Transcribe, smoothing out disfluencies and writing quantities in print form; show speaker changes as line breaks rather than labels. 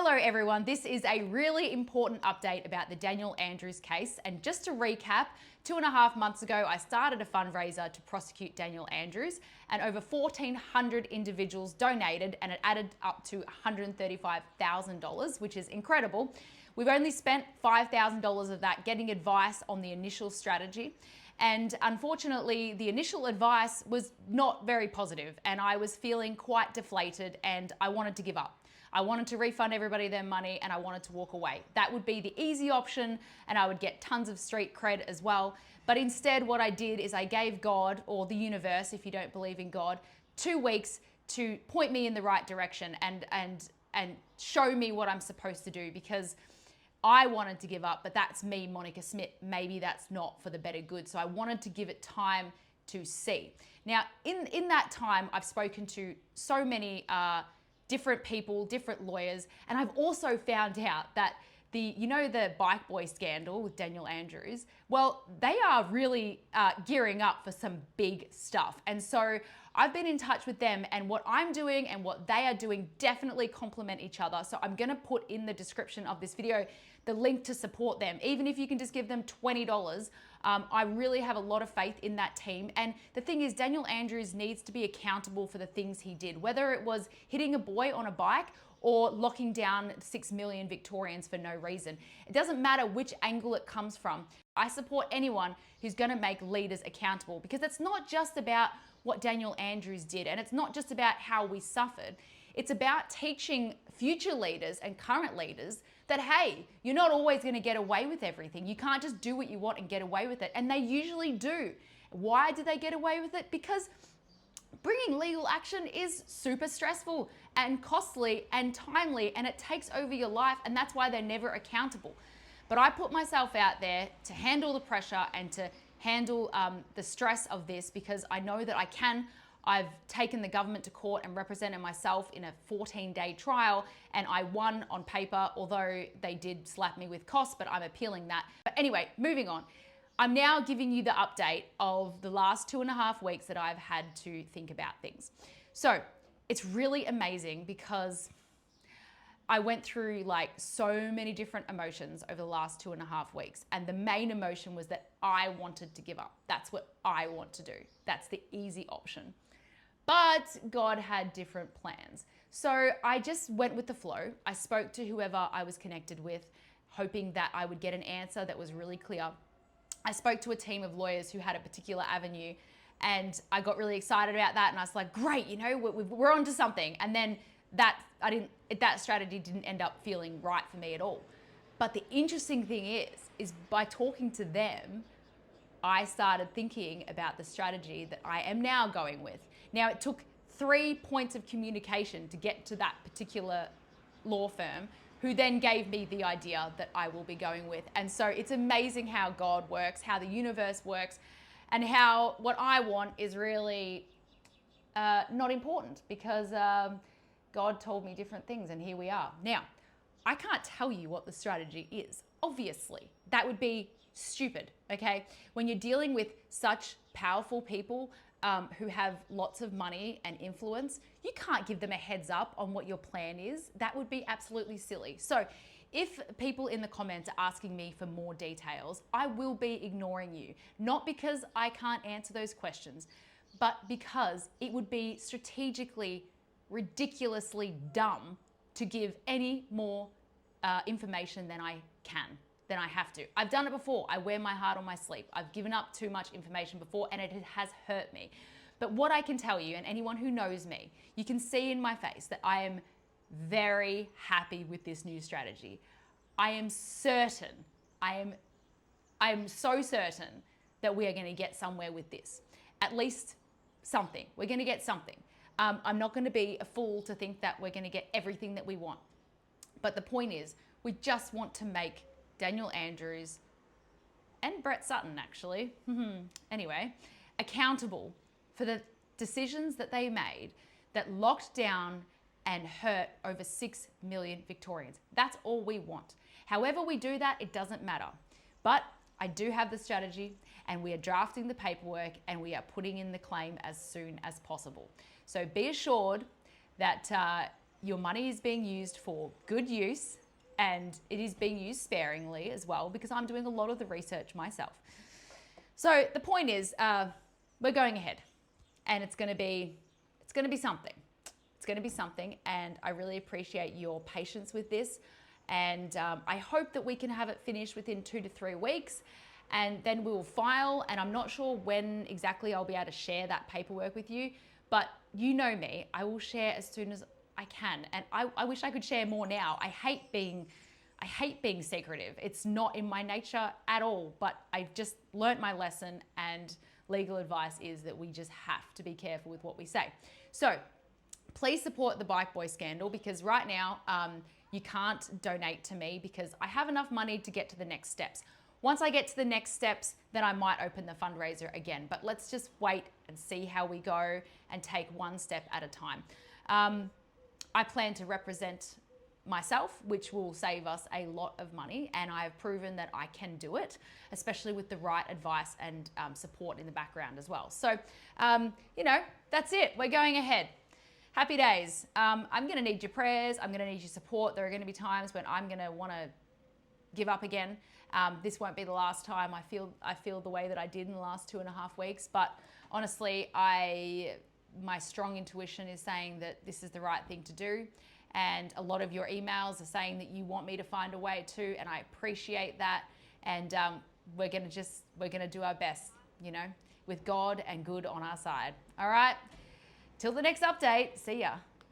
Hello everyone, this is a really important update about the Daniel Andrews case. And just to recap, 2.5 months ago, I started a fundraiser to prosecute Daniel Andrews, and over 1,400 individuals donated, and it added up to $135,000, which is incredible. We've only spent $5,000 of that getting advice on the initial strategy. And unfortunately, the initial advice was not very positive, and I was feeling quite deflated and I wanted to give up. I wanted to refund everybody their money and I wanted to walk away. That would be the easy option and I would get tons of street cred as well. But instead what I did is I gave God, or the universe if you don't believe in God, 2 weeks to point me in the right direction and show me what I'm supposed to do, because I wanted to give up, but that's me, Monica Smith. Maybe that's not for the better good. So I wanted to give it time to see. Now, in that time, I've spoken to so many different people, different lawyers, and I've also found out that the bike boy scandal with Daniel Andrews, well, they are really gearing up for some big stuff. And so I've been in touch with them, and what I'm doing and what they are doing definitely complement each other. So I'm gonna put in the description of this video the link to support them. Even if you can just give them $20, I really have a lot of faith in that team. And the thing is, Daniel Andrews needs to be accountable for the things he did, whether it was hitting a boy on a bike or locking down 6 million Victorians for no reason. It doesn't matter which angle it comes from. I support anyone who's gonna make leaders accountable, because it's not just about what Daniel Andrews did, and it's not just about how we suffered. It's about teaching future leaders and current leaders that, hey, you're not always gonna get away with everything. You can't just do what you want and get away with it. And they usually do. Why do they get away with it? Because bringing legal action is super stressful and costly and timely, and it takes over your life, and that's why they're never accountable. But I put myself out there to handle the pressure and to handle the stress of this, because I know that I can. I've taken the government to court and represented myself in a 14-day trial, and I won on paper, although they did slap me with costs, but I'm appealing that. But anyway, moving on. I'm now giving you the update of the last 2.5 weeks that I've had to think about things. So it's really amazing, because I went through like so many different emotions over the last 2.5 weeks. And the main emotion was that I wanted to give up. That's what I want to do. That's the easy option. But God had different plans. So I just went with the flow. I spoke to whoever I was connected with, hoping that I would get an answer that was really clear. I spoke to a team of lawyers who had a particular avenue, and I got really excited about that. And I was like, great, we're onto something. And then that strategy didn't end up feeling right for me at all. But the interesting thing is by talking to them, I started thinking about the strategy that I am now going with. Now, it took 3 points of communication to get to that particular law firm, who then gave me the idea that I will be going with. And so it's amazing how God works, how the universe works, and how what I want is really not important, because God told me different things, and here we are. Now, I can't tell you what the strategy is, obviously. That would be stupid, okay? When you're dealing with such powerful people who have lots of money and influence, you can't give them a heads up on what your plan is. That would be absolutely silly. So if people in the comments are asking me for more details, I will be ignoring you. Not because I can't answer those questions, but because it would be strategically, ridiculously dumb to give any more information than I have to. I've done it before. I wear my heart on my sleeve. I've given up too much information before, and it has hurt me. But what I can tell you, and anyone who knows me, you can see in my face that I am very happy with this new strategy. I am certain, I am so certain that we are going to get somewhere with this. At least something. We're going to get something. I'm not going to be a fool to think that we're going to get everything that we want. But the point is, we just want to make Daniel Andrews and Brett Sutton, actually, anyway, accountable for the decisions that they made that locked down and hurt over 6 million Victorians. That's all we want. However we do that, it doesn't matter. But I do have the strategy, and we are drafting the paperwork, and we are putting in the claim as soon as possible. So be assured that your money is being used for good use, and it is being used sparingly as well, because I'm doing a lot of the research myself. So the point is, we're going ahead, and it's going to be something. It's going to be something, and I really appreciate your patience with this. And I hope that we can have it finished within 2 to 3 weeks, and then we will file. And I'm not sure when exactly I'll be able to share that paperwork with you, but you know me, I will share as soon as I can. And I wish I could share more now. I hate being secretive. It's not in my nature at all, but I've just learnt my lesson, and legal advice is that we just have to be careful with what we say. So please support the Bike Boy scandal, because right now you can't donate to me because I have enough money to get to the next steps. Once I get to the next steps, then I might open the fundraiser again. But let's just wait and see how we go and take one step at a time. I plan to represent myself, which will save us a lot of money, and I've proven that I can do it, especially with the right advice and support in the background as well. So, that's it. We're going ahead. Happy days. I'm going to need your prayers. I'm going to need your support. There are going to be times when I'm going to want to give up again. This won't be the last time I feel the way that I did in the last 2.5 weeks. But honestly, my strong intuition is saying that this is the right thing to do. And a lot of your emails are saying that you want me to find a way too, and I appreciate that. And we're going to do our best, with God and good on our side. All right. Till the next update. See ya.